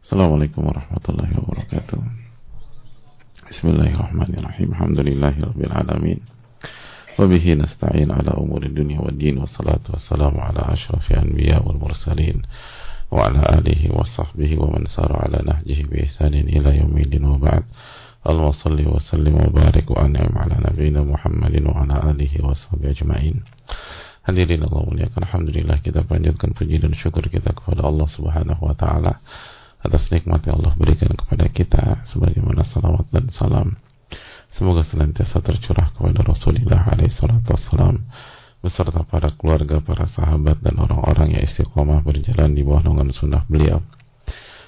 Assalamualaikum warahmatullahi wabarakatuh. Bismillahirrahmanirrahim. Alhamdulillahirabbil alamin. Wa bihi nasta'in ala umuri dunya waddin. Wassalatu wassalamu ala asyrafil anbiya wal mursalin wa ala alihi wa sahbihi wa man sara ala nahjihi bi ihsanin ila yaumil wa ba'd. Allahumma shalli wa sallim wa barik wa an'im ala nabiyyina Muhammadin wa ala alihi wa sahbihi ajma'in. Hadirin Allah muliakan, alhamdulillah kita panjatkan puji dan syukur kita kepada Allah Subhanahu wa taala atas nikmat yang Allah berikan kepada kita, sebagaimana salawat dan salam semoga senantiasa tercurah kepada Rasulullah SAW beserta para keluarga, para sahabat dan orang-orang yang istiqomah berjalan di bawah naungan sunnah beliau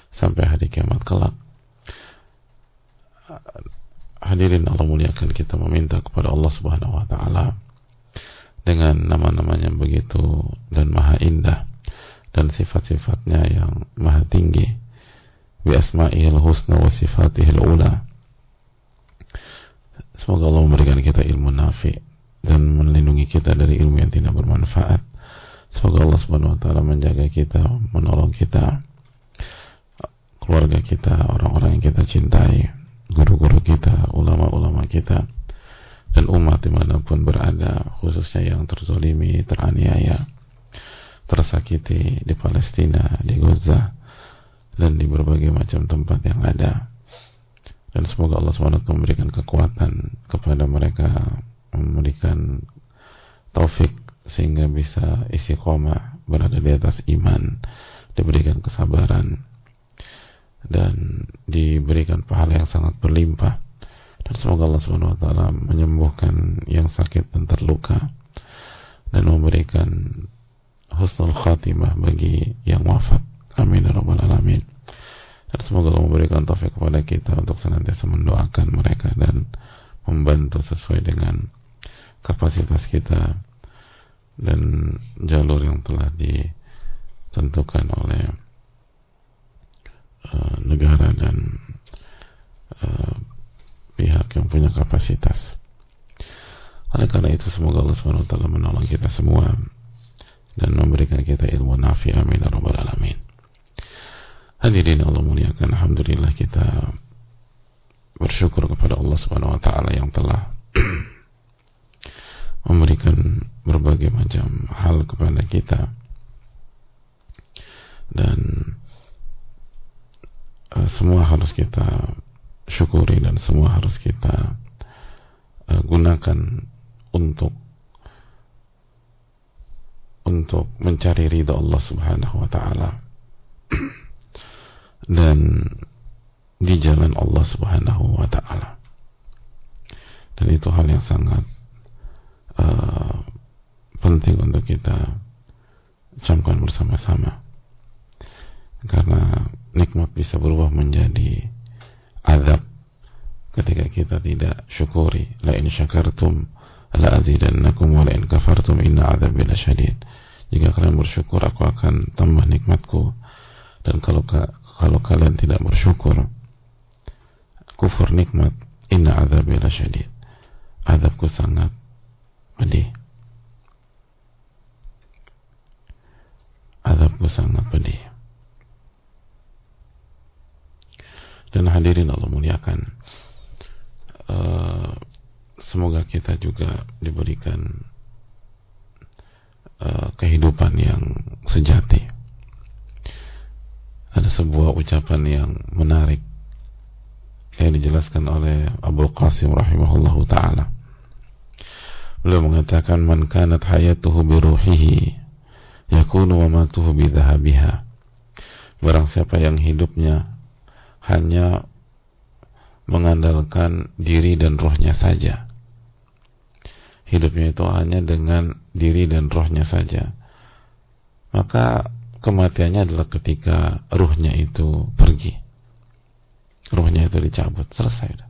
sampai hari kiamat kelak. Hadirin Allah muliakan, kita meminta kepada Allah Subhanahu wa taala dengan nama-namanya begitu dan maha indah dan sifat-sifatnya yang maha tinggi, bi asma'ihil husna wa sifatihil ula. Semoga Allah memberikan kita ilmu nafi dan melindungi kita dari ilmu yang tidak bermanfaat. Semoga Allah Subhanahu wa taala menjaga kita, menolong kita, keluarga kita, orang-orang yang kita cintai, guru-guru kita, ulama-ulama kita, dan umat dimanapun berada, khususnya yang terzolimi, teraniaya, tersakiti di Palestina, di Gaza, dan di berbagai macam tempat yang ada. Dan semoga Allah SWT memberikan kekuatan kepada mereka, memberikan taufik sehingga bisa istiqomah, berada di atas iman, diberikan kesabaran dan diberikan pahala yang sangat berlimpah. Dan semoga Allah SWT menyembuhkan yang sakit dan terluka dan memberikan husnul khatimah bagi yang wafat. Amin ya rabbal alamin. Dan semoga Allah memberikan taufik kepada kita untuk senantiasa mendoakan mereka dan membantu sesuai dengan kapasitas kita dan jalur yang telah ditentukan oleh negara dan pihak yang punya kapasitas. Oleh karena itu semoga Allah SWT menolong kita semua dan memberikan kita ilmu nafi. Amin ya rabbal alamin. Hadirin Allah muliakan, alhamdulillah kita bersyukur kepada Allah Subhanahu wa taala yang telah memberikan berbagai macam hal kepada kita, dan semua harus kita syukuri dan semua harus kita gunakan untuk mencari ridha Allah Subhanahu wa taala dan di jalan Allah Subhanahu wa taala. Dan itu hal yang sangat penting untuk kita camkan bersama-sama, karena nikmat bisa berubah menjadi azab ketika kita tidak syukuri. La in syakartum la azidannakum wa la in kafartum inna azabi lasyadid. Jika kalian bersyukur, aku akan tambah nikmatku, dan kalau kalian tidak bersyukur, kufur nikmat, inna azabi lasyadid, azabku sangat pedih. Azabku sangat pedih. Dan hadirin Allah muliakan, semoga kita juga diberikan kehidupan yang sejati. Ada sebuah ucapan yang menarik yang dijelaskan oleh Abul Qasim rahimahullahu ta'ala. Beliau mengatakan, man kanat hayatuhu biruhihi yakunu wa matuhu bidhahabiha. Barang siapa yang hidupnya hanya mengandalkan diri dan rohnya saja, hidupnya itu hanya dengan diri dan rohnya saja, maka kematiannya adalah ketika ruhnya itu pergi, ruhnya itu dicabut, selesai.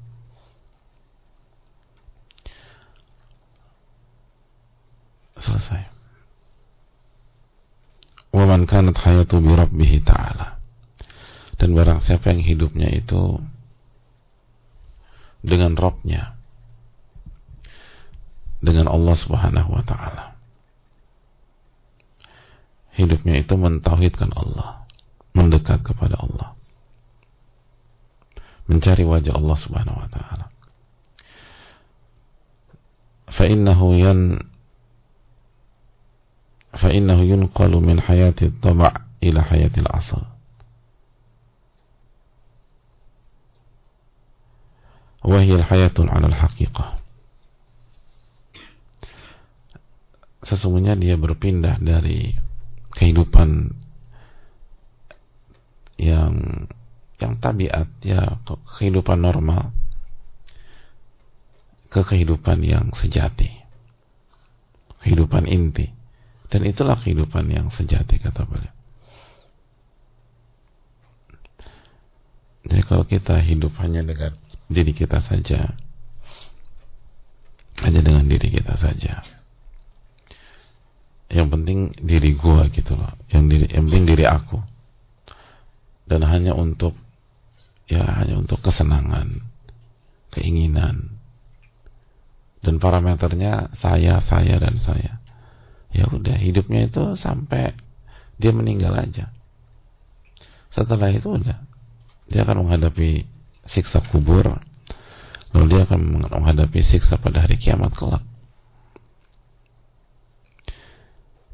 Selesai. Wa man kanat hayatu bi rabbih ta'ala. Dan barang siapa yang hidupnya itu dengan Rabbnya, dengan Allah Subhanahu wa ta'ala, hidupnya itu mentauhidkan Allah, mendekat kepada Allah, mencari wajah Allah Subhanahu wa taala. فإنه ينقل من حياة الطبع إلى حياة الأصل. وهي الحياة على الحقيقة. Sesungguhnya dia berpindah dari kehidupan yang tabiat, ya, kehidupan normal, ke kehidupan yang sejati, kehidupan inti. Dan itulah kehidupan yang sejati, kata beliau. Jadi kalau kita hidup hanya dengan diri kita saja, hanya dengan diri kita saja, yang penting diri gua gitu loh, yang penting diri aku, dan hanya untuk kesenangan, keinginan, dan parameternya saya dan saya. Ya udah, hidupnya itu sampai dia meninggal aja. Setelah itu udah, dia akan menghadapi siksa kubur, lalu dia akan menghadapi siksa pada hari kiamat kelak.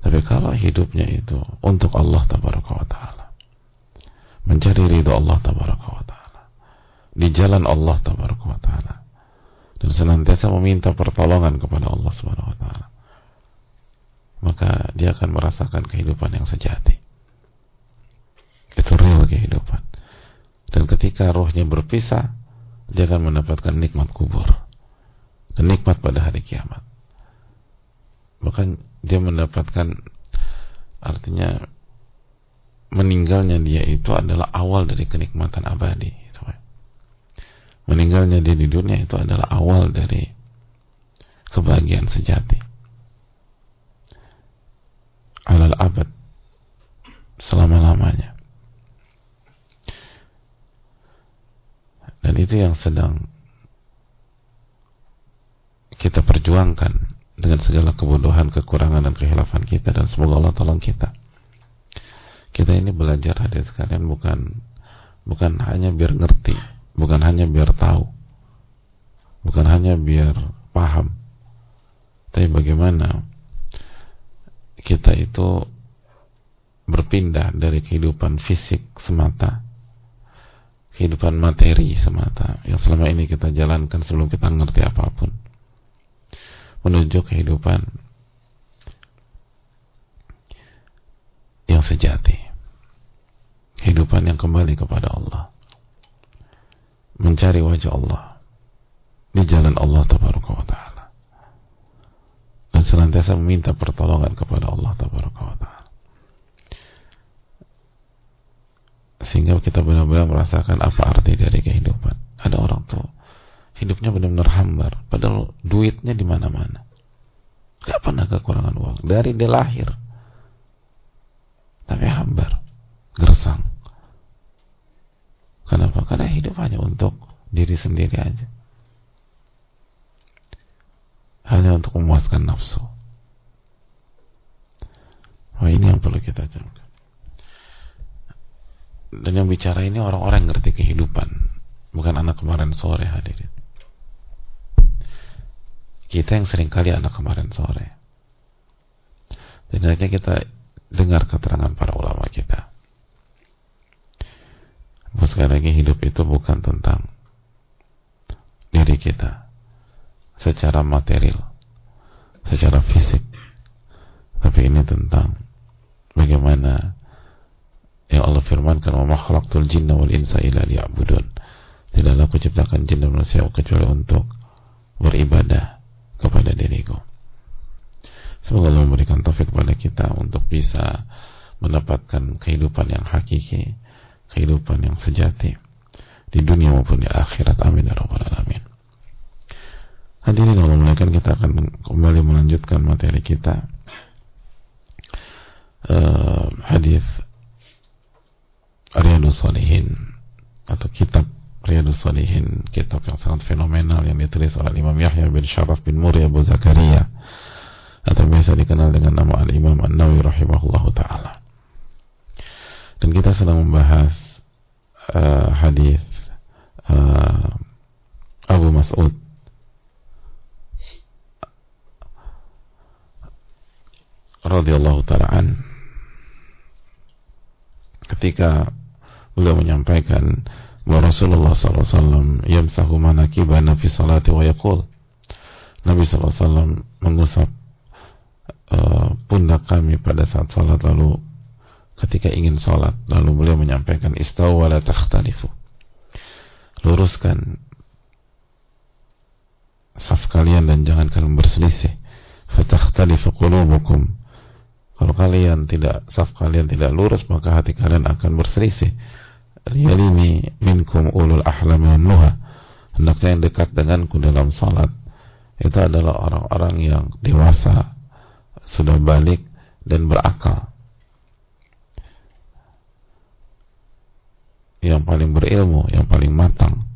Tapi kalau hidupnya itu untuk Allah Tabaraka wa Ta'ala, mencari ridho Allah Tabaraka wa Ta'ala, di jalan Allah Tabaraka wa Ta'ala, dan senantiasa meminta pertolongan kepada Allah Subhanahu wa Ta'ala, maka dia akan merasakan kehidupan yang sejati. Itu real kehidupan. Dan ketika rohnya berpisah, dia akan mendapatkan nikmat kubur dan nikmat pada hari kiamat. Bahkan dia mendapatkan, artinya meninggalnya dia itu adalah awal dari kenikmatan abadi. Meninggalnya dia di dunia itu adalah awal dari kebahagiaan sejati, alal abad, selama-lamanya. Dan itu yang sedang kita perjuangkan dengan segala kebodohan, kekurangan, dan kehilafan kita. Dan semoga Allah tolong kita. Kita ini belajar, hadirin sekalian, bukan hanya biar ngerti, bukan hanya biar tahu, bukan hanya biar paham, tapi bagaimana kita itu berpindah dari kehidupan fisik semata, kehidupan materi semata yang selama ini kita jalankan sebelum kita ngerti apapun, menuju kehidupan yang sejati, kehidupan yang kembali kepada Allah, mencari wajah Allah di jalan Allah Tabaraka wa Ta'ala, dan senantiasa meminta pertolongan kepada Allah Tabaraka wa Ta'ala, sehingga kita benar-benar merasakan apa arti dari kehidupan. Ada orang tuh hidupnya benar-benar hambar, padahal duitnya di mana-mana, gak pernah kekurangan uang dari dia lahir, tapi hambar, gersang. Kenapa? Karena hidup hanya untuk diri sendiri aja, hanya untuk memuaskan nafsu. Wah, ini yang perlu kita jaga. Dan yang bicara ini orang-orang yang ngerti kehidupan, bukan anak kemarin sore, hadirin. Kita yang seringkali anak kemarin sore. Dan akhirnya kita dengar keterangan para ulama kita. Bahwa sekali lagi hidup itu bukan tentang diri kita secara material, secara fisik, tapi ini tentang bagaimana yang Allah firmankan, wa ma khalaqtul jinna wal insa illa liya'budun. Tidaklah aku ciptakan jin dan manusia kecuali untuk beribadah kepada diriku. Semoga Allah memberikan taufik kepada kita untuk bisa mendapatkan kehidupan yang hakiki, kehidupan yang sejati di dunia maupun di akhirat. Amin ya rabbal alamin. Hadirin Allah muliakan, kita akan kembali melanjutkan materi kita, hadis Riyadhus Shalihin atau kitab Riyadhus Shalihin, kitab yang sangat fenomenal yang ditulis oleh Imam Yahya bin Sharaf bin Muri Abu Zakaria, atau biasa dikenal dengan nama Al-Imam An-Nawawi rahimahullahu ta'ala. Dan kita sedang membahas hadis Abu Mas'ud radhiyallahu ta'ala an, ketika beliau menyampaikan bahwa Rasulullah SAW yamsahu manakibana fi salati wa yaqul, Nabi SAW mengusap pundak kami pada saat salat, lalu ketika ingin salat, lalu beliau menyampaikan istawu wa la takhtalifu, luruskan saf kalian dan jangan kalian berselisih, fatakhtalifu qulubukum, kalau kalian tidak, saf kalian tidak lurus, maka hati kalian akan berselisih. Yalini minkum ulul ahlam wan nuha, hendaknya yang dekat denganku dalam salat itu adalah orang-orang yang dewasa, sudah balik dan berakal, yang paling berilmu, yang paling matang,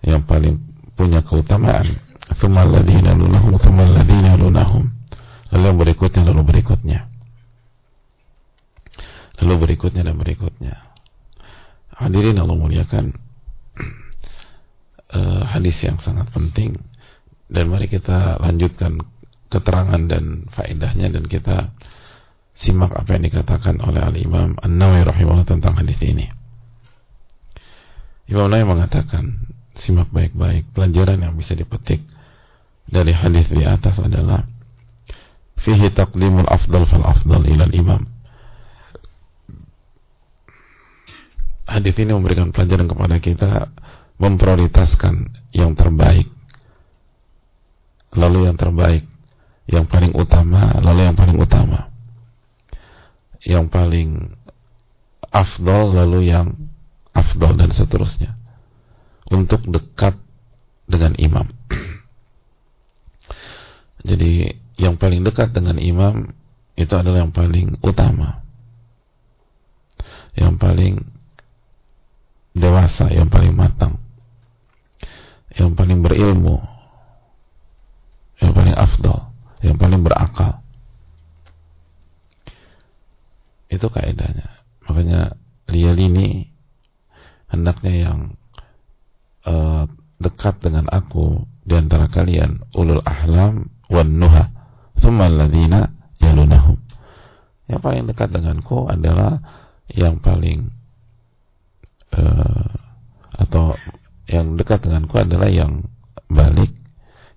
yang paling punya keutamaan. Tsumma alladziina yalunahum, tsumma alladziina yalunahum, lalu yang berikutnya, lalu berikutnya, lalu berikutnya dan berikutnya. Hadirin Allah muliakan, hadis yang sangat penting, dan mari kita lanjutkan keterangan dan faedahnya, dan kita simak apa yang dikatakan oleh Al-Imam An-Nawawi rahimahullah tentang hadis ini. Imam Nawawi mengatakan, simak baik-baik, pelajaran yang bisa dipetik dari hadis di atas adalah fihi taqdimul afdal fal afdal ilal imam. Hadis ini memberikan pelajaran kepada kita memprioritaskan yang terbaik, lalu yang terbaik, yang paling utama, lalu yang paling utama, yang paling afdal, lalu yang afdal, dan seterusnya, untuk dekat dengan imam. Jadi yang paling dekat dengan imam itu adalah yang paling utama, yang paling dewasa, yang paling matang, yang paling berilmu, yang paling afdal, yang paling berakal. Itu kaidahnya. Makanya liyalini, hendaknya yang dekat dengan aku di antara kalian ulul ahlam wan nuha, tsumma alladzina yalunahum. Yang paling dekat denganku adalah yang paling atau yang dekat denganku adalah yang balik,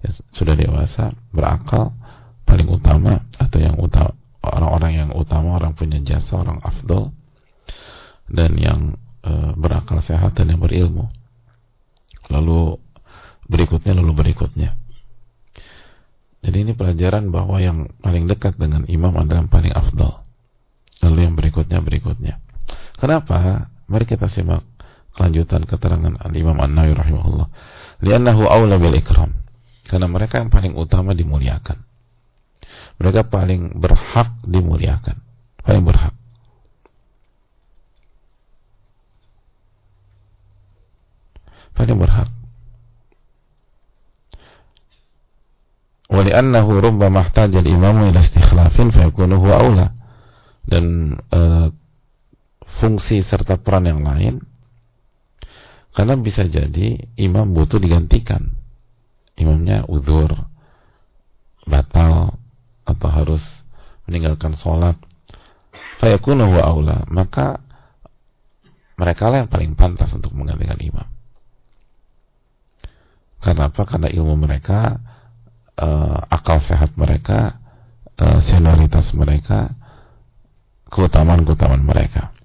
ya, sudah dewasa, berakal, paling utama, atau yang utama, orang-orang yang utama, orang punya jasa, orang afdal, dan yang berakal sehat dan yang berilmu. Lalu berikutnya, lalu berikutnya. Jadi ini pelajaran bahwa yang paling dekat dengan imam adalah yang paling afdal, lalu yang berikutnya, berikutnya. Kenapa? Mari kita simak kelanjutan keterangan Al-Imam An-Nawawi rahimahullah. Li'annahu awla bil ikram, karena mereka yang paling utama dimuliakan, mereka paling berhak dimuliakan, paling berhak. Paling berhak. Wa li'annahu rubbama ihtaja al-imamu ila istikhlafin fa yakunu huwa aula. Dan fungsi serta peran yang lain, karena bisa jadi imam butuh digantikan, imamnya udzur, batal, atau harus meninggalkan sholat, fa yakunu huwa aula, maka mereka lah yang paling pantas untuk menggantikan imam. Karena apa? Karena ilmu mereka, akal sehat mereka, senioritas mereka, keutamaan-keutamaan mereka.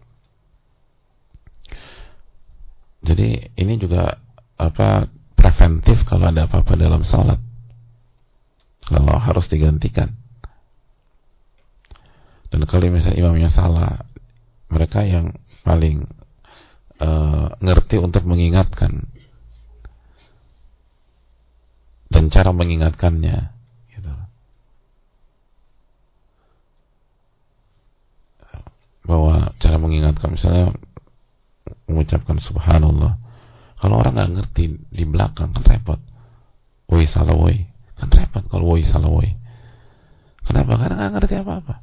Jadi ini juga preventif kalau ada apa-apa dalam salat, kalau harus digantikan. Dan kalau misalnya imamnya salah, mereka yang paling ngerti untuk mengingatkan dan cara mengingatkannya, gitu. Bahwa cara mengingatkan, misalnya mengucapkan subhanallah, kalau orang nggak ngerti di belakang kan repot. Woi salah woi, kan repot kalau woi salah woi. Kenapa? Karena nggak ngerti apa-apa.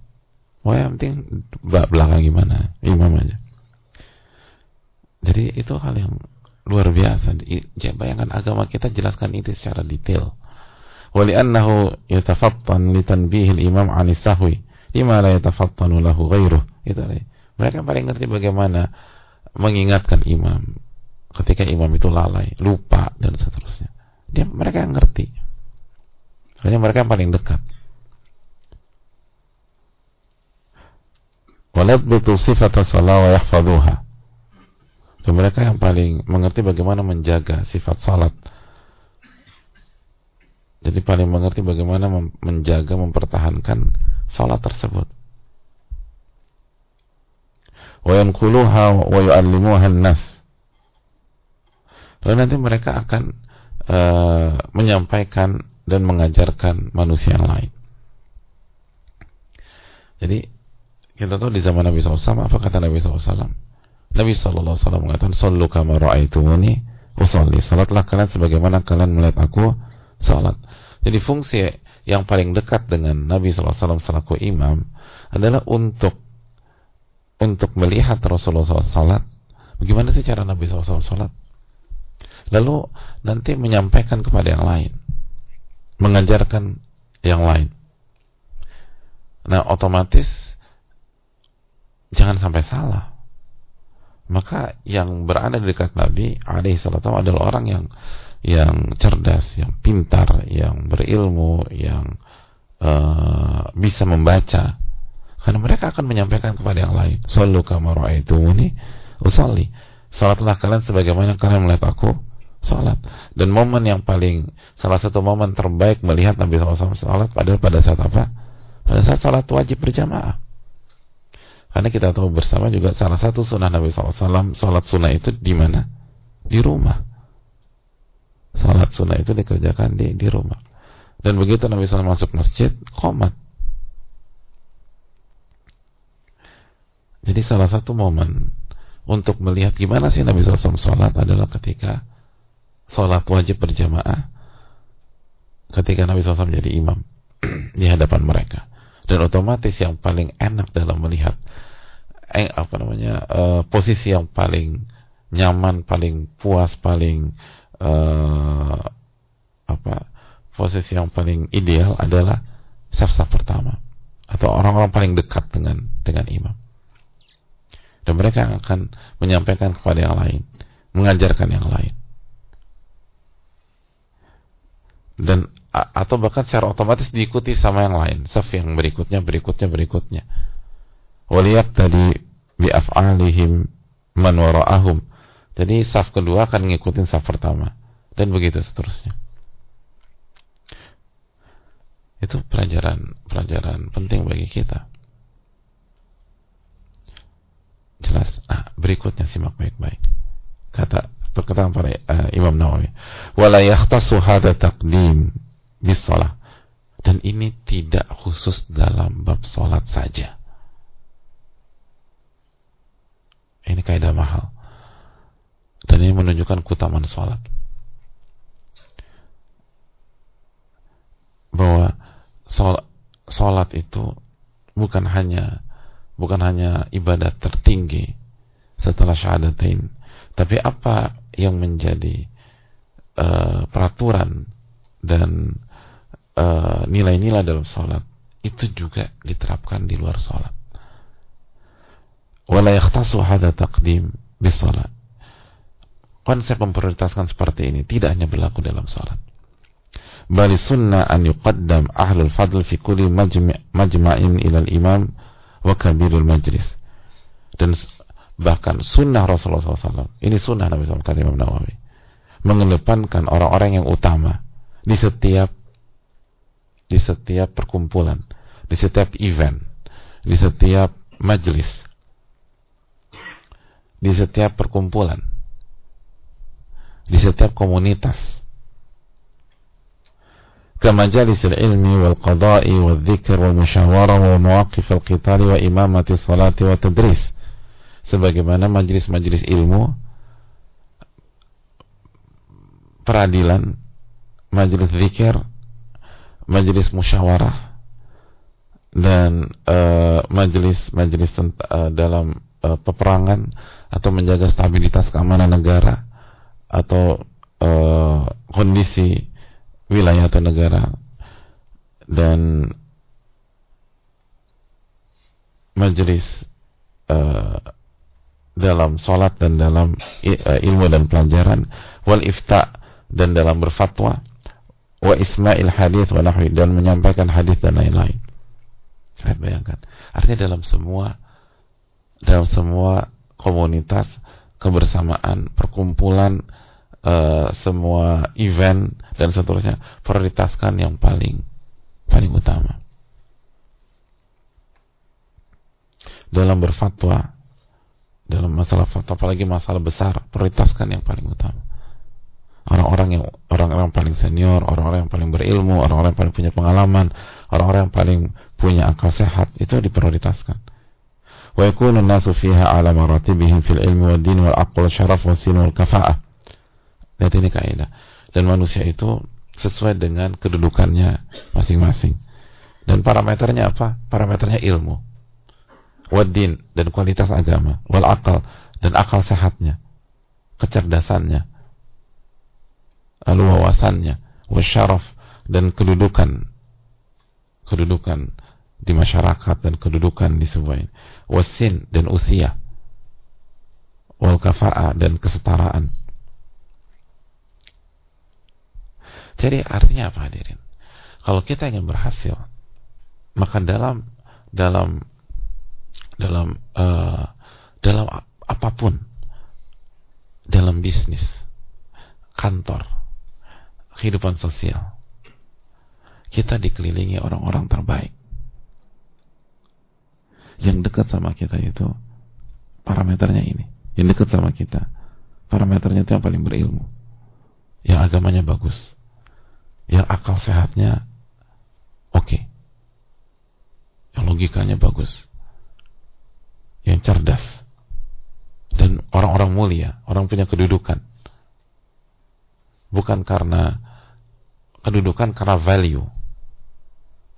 Woi yang penting belakang gimana, imam aja. Jadi itu hal yang luar biasa. Bayangkan agama kita jelaskan itu secara detail. Wali'annahu yatafattan litanbihil imam 'anis sahwi lima la yatafattanu lahu ghairuh. Itu mereka paling ngerti bagaimana mengingatkan imam ketika imam itu lalai, lupa dan seterusnya. Mereka yang ngerti. Makanya mereka yang paling dekat. Walabbitu sifata salat wa yahfaduha. Dan mereka yang paling mengerti bagaimana menjaga sifat salat. Jadi paling mengerti bagaimana menjaga, mempertahankan salat tersebut. Wa yanquluha wa yu'allimuha an-nas. Lalu nanti mereka akan menyampaikan dan mengajarkan manusia yang lain. Jadi kita tahu di zaman Nabi SAW, apa kata Nabi SAW? Nabi SAW mengatakan, "Sallu kama ra'aitumuni usalli." Salatlah kalian sebagaimana kalian melihat aku salat. Jadi fungsi yang paling dekat dengan Nabi SAW selaku imam adalah untuk melihat Rasulullah SAW salat. Bagaimana sih cara Nabi SAW salat? Lalu nanti menyampaikan kepada yang lain, mengajarkan yang lain. Nah, otomatis jangan sampai salah. Maka yang berada di dekat Nabi alaihissalam adalah orang yang cerdas, yang pintar, yang berilmu, yang bisa membaca. Karena mereka akan menyampaikan kepada yang lain. Sallu kama ra'aitumuni usalli. Salatlah kalian sebagaimana kalian melihat aku salat. Dan momen yang salah satu momen terbaik melihat Nabi SAW salat adalah pada saat apa? Pada saat salat wajib berjamaah. Karena kita tahu bersama juga salah satu sunnah Nabi SAW, salat sunnah itu di mana? Di rumah. Salat sunnah itu dikerjakan di rumah. Dan begitu Nabi SAW masuk masjid, qomat. Jadi salah satu momen untuk melihat gimana sih Nabi SAW salat adalah ketika salat wajib berjamaah, ketika Nabi SAW menjadi imam di hadapan mereka. Dan otomatis yang paling enak dalam melihat posisi yang paling nyaman, paling puas, paling posisi yang paling ideal adalah saf-saf pertama atau orang-orang paling dekat dengan imam. Dan mereka akan menyampaikan kepada yang lain, mengajarkan yang lain. Dan atau bahkan secara otomatis diikuti sama yang lain, saf yang berikutnya. Waliyab tadi bi'af'alihim man wara'ahum. Jadi saf kedua akan ngikutin saf pertama dan begitu seterusnya. Itu pelajaran penting bagi kita. Jelas. Berikutnya simak baik-baik. Perkataan para Imam Nawawi, wala yakhtassu hadha taqdim bis shalah. Dan ini tidak khusus dalam bab salat saja. Ini kaidah mahal. Dan ini menunjukkan keutamaan salat. Bahwa salat itu bukan hanya ibadah tertinggi setelah syahadatain, tapi apa yang menjadi peraturan dan nilai-nilai dalam salat itu juga diterapkan di luar salat. Wala yakhtassu hadha taqdim bis salat. Konsep memprioritaskan seperti ini tidak hanya berlaku dalam salat. Bali sunnah an yuqaddam ahlul fadl fi kulli majma'in ila al-imam wa kabirul majlis. Dan bahkan sunnah Rasulullah SAW, ini sunnah Nabi SAW, kata Imam Nawawi, mengedepankan orang-orang yang utama di setiap perkumpulan, di setiap event, di setiap majlis, di setiap perkumpulan, di setiap komunitas. كمجالس العلم والقضاء والذكر والمشاورة ومواقف القتال وإمامة الصلاة والتدريس. Sebagaimana majelis-majelis ilmu, peradilan, majelis zikir, majelis musyawarah, dan majelis dalam peperangan atau menjaga stabilitas keamanan negara atau kondisi wilayah atau negara, dan majelis dalam sholat dan dalam ilmu dan pelajaran, wal ifta, dan dalam berfatwa, wa isma'il hadith wa nahwi, dan menyampaikan hadith dan lain-lain. Kalian bayangkan, artinya dalam semua komunitas, kebersamaan, perkumpulan, semua event dan seterusnya, prioritaskan yang paling utama. Dalam berfatwa, dalam masalah fatwa, apalagi masalah besar, prioritaskan yang paling utama. Orang-orang paling senior, orang-orang yang paling berilmu, orang-orang yang paling punya pengalaman, orang-orang yang paling punya akal sehat, itu diprioritaskan. Wa yakunu an-nasu fiha ala maratibihim fil ilmi wad din wal aql wal syaraf was sin wal kafa'ah. Lihat ini kaidah. Dan manusia itu sesuai dengan kedudukannya masing-masing. Dan parameternya apa? Parameternya ilmu, wad din, dan kualitas agama, wal aql, dan akal sehatnya, kecerdasannya, lalu wawasannya, wasyaraf, dan kedudukan di masyarakat dan kedudukan di sebuah ini, wasin, dan usia, wal kafa'ah, dan kesetaraan. Jadi artinya apa, hadirin? Kalau kita ingin berhasil, maka dalam apapun, dalam bisnis, kantor, kehidupan sosial, kita dikelilingi orang-orang terbaik. Yang dekat sama kita itu parameternya ini. Yang dekat sama kita parameternya itu yang paling berilmu, yang agamanya bagus, yang akal sehatnya oke, yang logikanya bagus, yang cerdas, dan orang-orang mulia, orang punya kedudukan. Bukan karena kedudukan, karena value.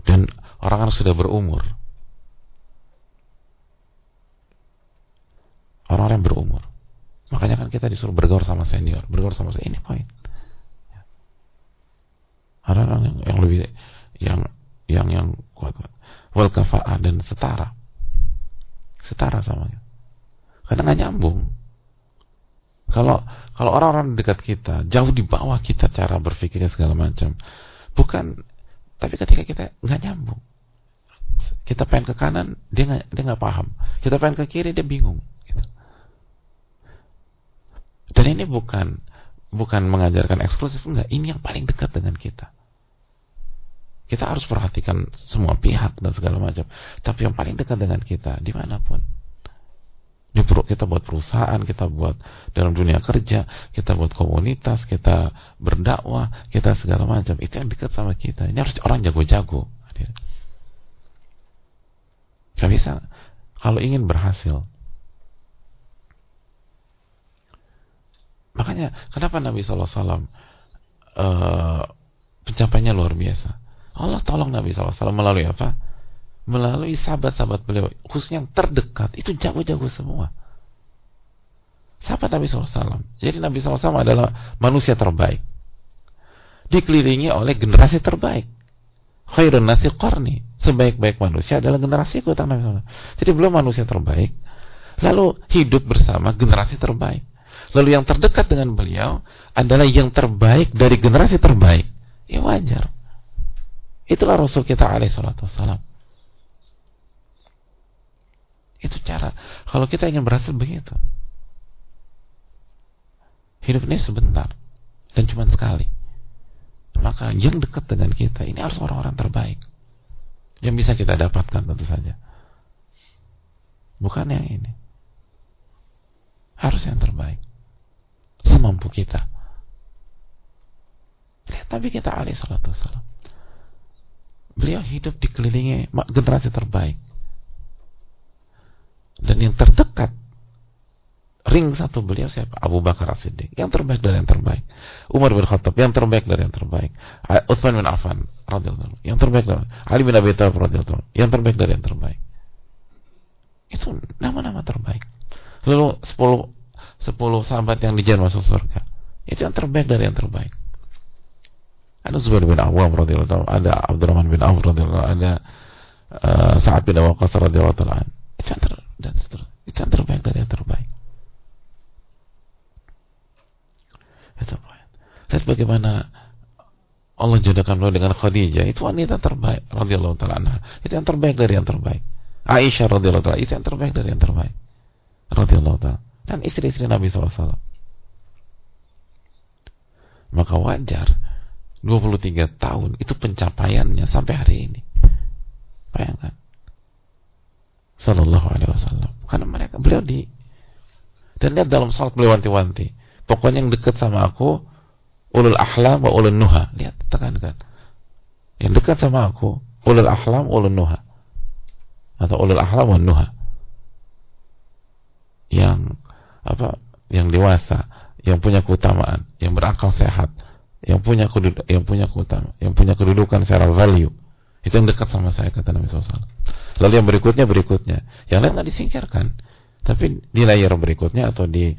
Dan orang sudah berumur. Orang-orang berumur. Makanya kan kita disuruh bergaul sama senior, bergaul sama senior. Ini poin. Orang-orang yang lebih yang kuat. Wal kafa'ah, dan setara sama kita. Kadang nggak nyambung. Kalau orang-orang dekat kita jauh di bawah kita cara berpikirnya segala macam, tapi ketika kita nggak nyambung, kita pengen ke kanan, dia nggak paham, kita pengen ke kiri, dia bingung gitu. Dan ini bukan mengajarkan eksklusif, enggak, ini yang paling dekat dengan kita. Kita harus perhatikan semua pihak dan segala macam, tapi yang paling dekat dengan kita dimanapun. Kita buat perusahaan, kita buat dalam dunia kerja, kita buat komunitas, kita berdakwah, kita segala macam, itu yang dekat sama kita. Ini harus orang jago-jago. Gak bisa. Kalau ingin berhasil, makanya kenapa Nabi SAW pencapaiannya luar biasa. Allah tolong Nabi SAW melalui apa? Melalui sahabat-sahabat beliau, khususnya yang terdekat, itu jago-jago semua. Sahabat Nabi SAW. Jadi Nabi SAW adalah manusia terbaik, dikelilingi oleh generasi terbaik. Khairun nasi qarni, sebaik-baik manusia adalah generasi kata Nabi SAW. Jadi beliau manusia terbaik, lalu hidup bersama generasi terbaik. Lalu yang terdekat dengan beliau adalah yang terbaik dari generasi terbaik. Ya wajar. Itulah Rasul kita alaihi salatu wassalam. Itu cara. Kalau kita ingin berhasil begitu. Hidup ini sebentar dan cuma sekali. Maka yang dekat dengan kita ini harus orang-orang terbaik yang bisa kita dapatkan, tentu saja. Bukan yang ini. Harus yang terbaik semampu kita. Lihat Nabi kita alaihi salatu wassalam. Beliau hidup dikelilingi generasi terbaik. Dan yang terdekat, ring satu beliau siapa? Abu Bakar As-Siddiq, yang terbaik dari yang terbaik. Umar bin Khattab, yang terbaik dari yang terbaik. Utsman bin Affan radhiyallahu anhu, yang terbaik dari. Ali bin Abi Thalib radhiyallahu anhu, yang terbaik dari yang terbaik. Itu nama-nama terbaik. Lalu 10 sahabat yang dijamin masuk surga, itu yang terbaik dari yang terbaik. Ada Zubair bin Awwam radhiyallahu anhu, ada Abdurrahman bin Auf radhiyallahu anhu, ada Sa'ad bin Waqqas radhiyallahu anhu. Itu yang terbaik dari yang terbaik. Itu poin. Lihat bagaimana Allah jodohkan beliau dengan Khadijah, itu wanita terbaik radhiyallahu taala anha. Itu yang terbaik dari yang terbaik. Aisyah radhiyallahu taala, itu yang terbaik dari yang terbaik radhiyallahu taala. Dan istri-istri Nabi SAW. Maka wajar 23 tahun itu pencapaiannya sampai hari ini. Bayangkan. Sallallahu alaihi wasallam. Karena beliau dan lihat dalam salat beliau wanti-wanti. Pokoknya yang dekat sama aku ulul ahlam wa ulul nuha. Lihat, tekankan. Yang dekat sama aku ulul ahlam ulul nuha. Atau ulul ahlam wa nuha. Yang dewasa, yang punya keutamaan, yang berakal sehat, yang punya kedudukan secara value. Itu yang dekat sama saya, kata Nabi SAW. Lalu yang berikutnya, yang lain nggak disingkirkan, tapi di layar berikutnya atau di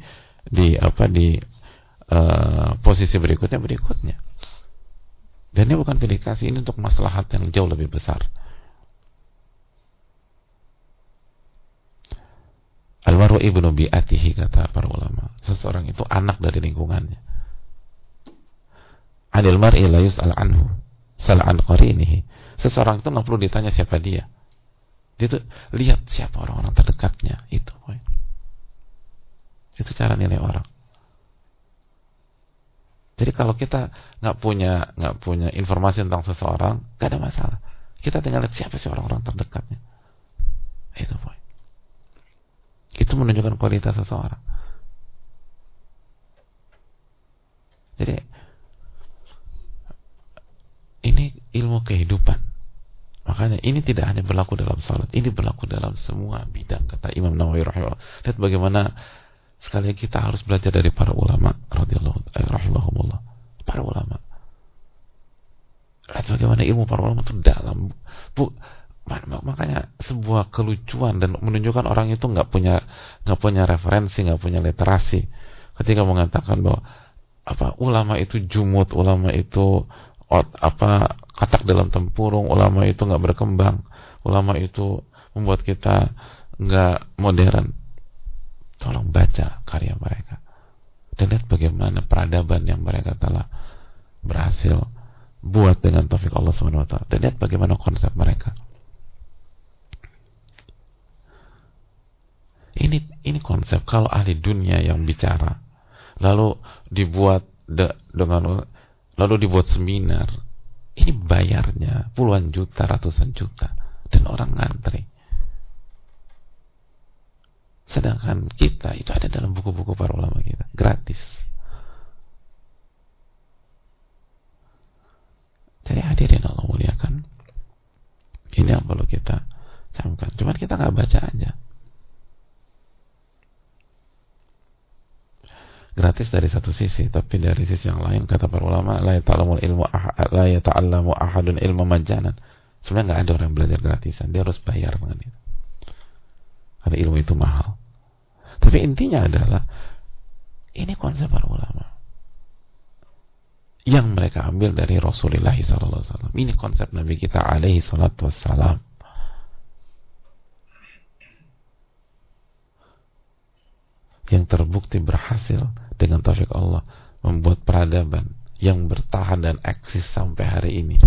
posisi berikutnya. Dan ini bukan pilih kasih, ini untuk maslahat yang jauh lebih besar. Al-maru ibnu bi'atihi, kata para ulama. Seseorang itu anak dari lingkungannya. Anil mar'i la yus'al anhu sal'an qarinihi. Seseorang itu nggak perlu ditanya siapa dia. Dia tuh lihat siapa orang-orang terdekatnya. Itu cara nilai orang. Jadi kalau kita nggak punya informasi tentang seseorang, nggak ada masalah. Kita tinggal lihat siapa sih orang-orang terdekatnya. Itu poin. Itu menunjukkan kualitas seseorang. Jadi ini ilmu kehidupan. Makanya ini tidak hanya berlaku dalam salat, ini berlaku dalam semua bidang, kata Imam Nawawi rahimahullah. Lihat bagaimana sekali kita harus belajar dari para ulama rahimahumullah. Para ulama. Lihat bagaimana ilmu para ulama itu dalam. Makanya sebuah kelucuan dan menunjukkan orang itu nggak punya referensi, nggak punya literasi ketika mengatakan bahwa ulama itu jumud, ulama itu katak dalam tempurung, ulama itu nggak berkembang, ulama itu membuat kita nggak modern. Tolong baca karya mereka dan lihat bagaimana peradaban yang mereka telah berhasil buat dengan taufik Allah SWT, dan lihat bagaimana konsep mereka. Ini konsep. Kalau ahli dunia yang bicara lalu dibuat seminar, ini bayarnya puluhan juta, ratusan juta, dan orang ngantri. Sedangkan kita itu ada dalam buku-buku para ulama kita, gratis. Jadi hadirin Allah muliakan, ini yang perlu kita camkan. Cuman kita nggak baca aja. Gratis dari satu sisi, tapi dari sisi yang lain kata para ulama, la yata'allamu ahadun ilma majjanan. Sebenarnya nggak ada orang yang belajar gratisan, dia harus bayar dengan itu. Karena ilmu itu mahal. Tapi intinya adalah ini konsep para ulama yang mereka ambil dari Rasulullah SAW. Ini konsep Nabi kita alaihi salatu wassalam. Yang terbukti berhasil dengan taufik Allah membuat peradaban yang bertahan dan eksis sampai hari ini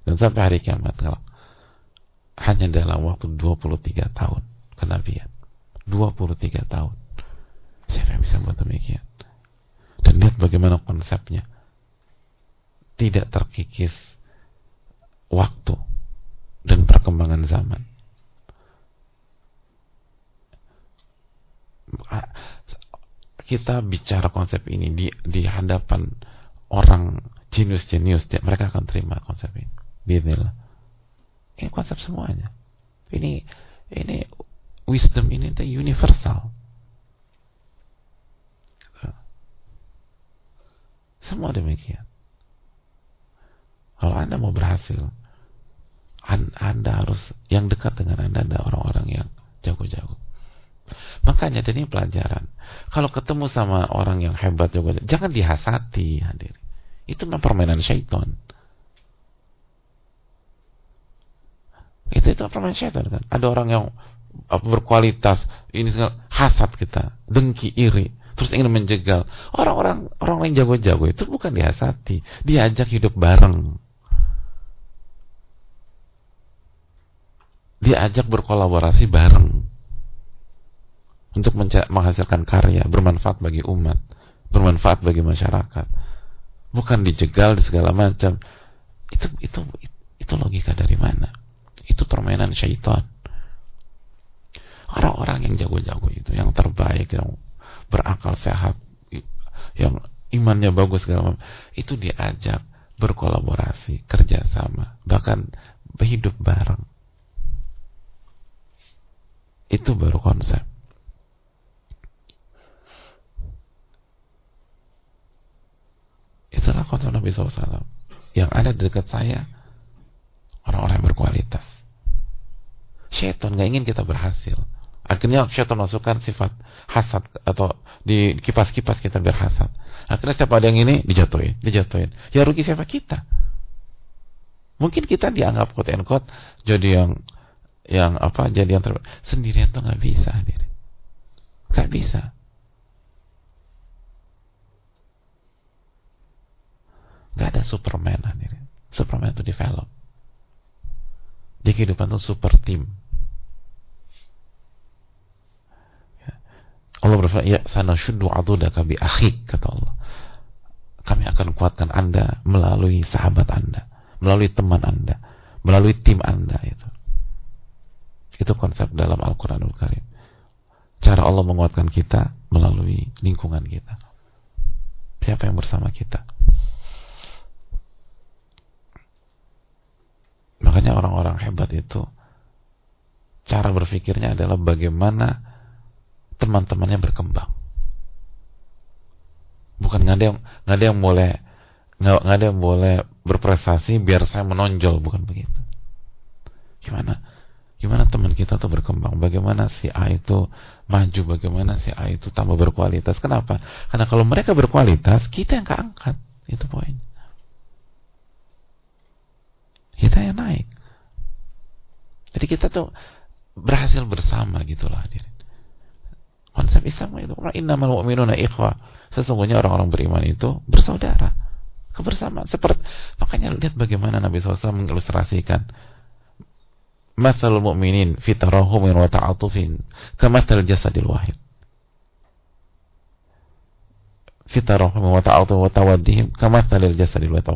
dan sampai hari kiamat kelak, hanya dalam waktu 23 tahun kenabian. 23 tahun. Siapa yang bisa buat demikian? Dan lihat bagaimana konsepnya tidak terkikis waktu dan perkembangan zaman. Kita bicara konsep ini di hadapan orang jenius-jenius, mereka akan terima konsep ini. Bismillah. Ini konsep semuanya. Ini wisdom ini universal. Semua demikian. Kalau Anda mau berhasil, Anda harus yang dekat dengan Anda ada orang-orang yang jago-jago. Makanya dan ini pelajaran. Kalau ketemu sama orang yang hebat jago, jangan dihasati, hadir. Itu memang permainan syaitan. Itu permainan syaitan kan. Ada orang yang berkualitas, ini hasad kita, dengki, iri, terus ingin menjegal. Orang yang jago-jago itu bukan dihasati, diajak hidup bareng, diajak berkolaborasi bareng untuk menghasilkan karya bermanfaat bagi umat, bermanfaat bagi masyarakat, bukan dijegal di segala macam. Itu logika dari mana? Itu permainan syaitan. Orang-orang yang jago-jago itu, yang terbaik, yang berakal sehat, yang imannya bagus segala macam, itu diajak berkolaborasi, kerjasama, bahkan hidup bareng. Itu baru konsep. Itulah konsep Nabi SAW. Yang ada di dekat saya orang-orang yang berkualitas. Syaitan gak ingin kita berhasil. Akhirnya syaitan masukkan sifat hasad, atau di kipas-kipas kita berhasad. Akhirnya siapa ada yang ini dijatuhin. Ya rugi siapa? Kita. Mungkin kita dianggap quote and quote jadi yang terbaik. Sendirian tuh gak bisa, hadirin. Gak bisa. Gak ada Superman, hadirin. Superman itu develop. Di kehidupan itu super team. Allah berfirman, ya sanashuddu adudaka bi akhik, kata Allah. Kami akan kuatkan Anda melalui sahabat Anda, melalui teman Anda, melalui tim Anda. Itu konsep dalam Al-Quranul Karim. Cara Allah menguatkan kita melalui lingkungan kita. Siapa yang bersama kita? Makanya orang-orang hebat itu cara berpikirnya adalah bagaimana teman-temannya berkembang. Bukan nggak ada yang boleh berprestasi biar saya menonjol, bukan begitu. Gimana teman kita tuh berkembang, bagaimana si A itu maju, bagaimana si A itu tambah berkualitas. Kenapa? Karena kalau mereka berkualitas, kita yang keangkat. Itu poinnya. Kita yang naik. Jadi kita tuh berhasil bersama gitulah, hadirin. Konsep Islam itu innamal mu'minuna ikhwah. Sesungguhnya orang-orang beriman itu bersaudara, kebersamaan. Makanya lihat bagaimana Nabi SAW mengilustrasikan mathalul mu'minin fi tarahumin wa ta'atufin kamathal jasadil wahid. Fi tarahumin wa ta'atufin wa tawaddihim kamathalil jasadil wahid.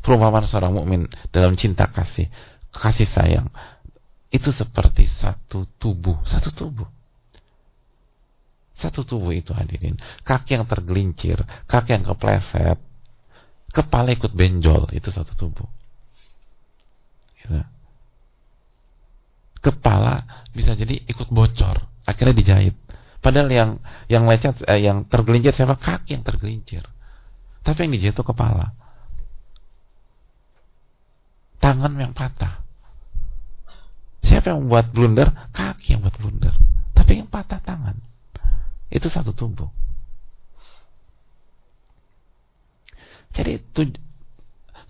Perumpamaan seorang mukmin dalam cinta kasih sayang itu seperti satu tubuh. Satu tubuh itu, hadirin. Kaki yang tergelincir, kaki yang kepleset, kepala ikut benjol, itu satu tubuh. Gitu. Kepala bisa jadi ikut bocor, akhirnya dijahit. Padahal yang lecet, yang tergelincir siapa? Kaki yang tergelincir. Tapi yang dijahit itu kepala. Tangan yang patah. Siapa yang membuat blunder? Kaki yang buat blunder. Tapi yang patah tangan. Itu satu tubuh. Jadi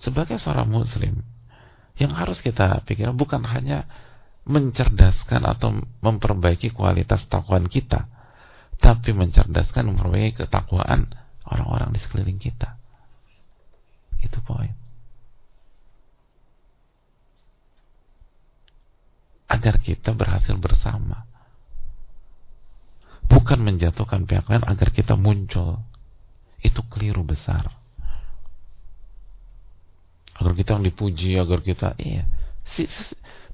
sebagai seorang muslim yang harus kita pikirkan bukan hanya mencerdaskan atau memperbaiki kualitas takwaan kita, tapi mencerdaskan, memperbaiki ketakwaan orang-orang di sekeliling kita. Itu poin. Agar kita berhasil bersama. Bukan menjatuhkan pihak lain agar kita muncul. Itu keliru besar. Agar kita yang dipuji, agar kita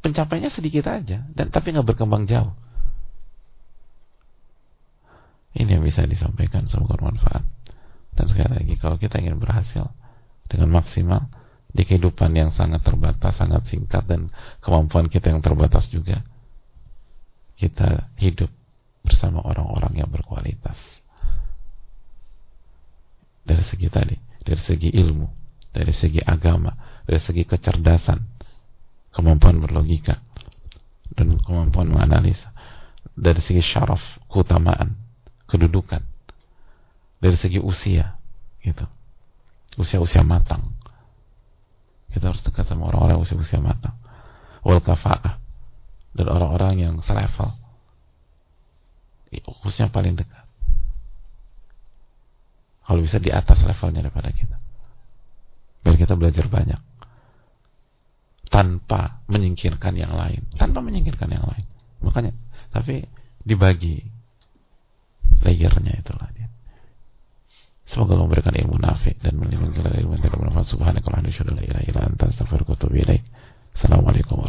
pencapaiannya sedikit aja, tapi nggak berkembang jauh. Ini yang bisa disampaikan, semoga bermanfaat. Dan sekali lagi, kalau kita ingin berhasil dengan maksimal di kehidupan yang sangat terbatas, sangat singkat, dan kemampuan kita yang terbatas juga, kita hidup bersama orang-orang yang berkualitas dari segi ilmu, dari segi agama, dari segi kecerdasan, kemampuan berlogika, dan kemampuan menganalisa. dari segi syaraf, keutamaan, kedudukan, dari segi usia, gitu, usia matang. Kita harus dekat sama orang-orang usia matang. Wal kafa'ah, dan orang-orang yang selevel, khususnya paling dekat. Kalau bisa di atas levelnya daripada kita, biar kita belajar banyak tanpa menyingkirkan yang lain, makanya tapi dibagi layernya, itulah dia. Semoga Allah memberikan ilmu nafi dan melindungi kita dari ilmu yang tidak bermanfaat. Subhanakallahumma wa bihamdika, asyhadu an la ilaha illa anta, astaghfiruka wa atubu ilaik. Assalamualaikum warahmatullahi wabarakatuh.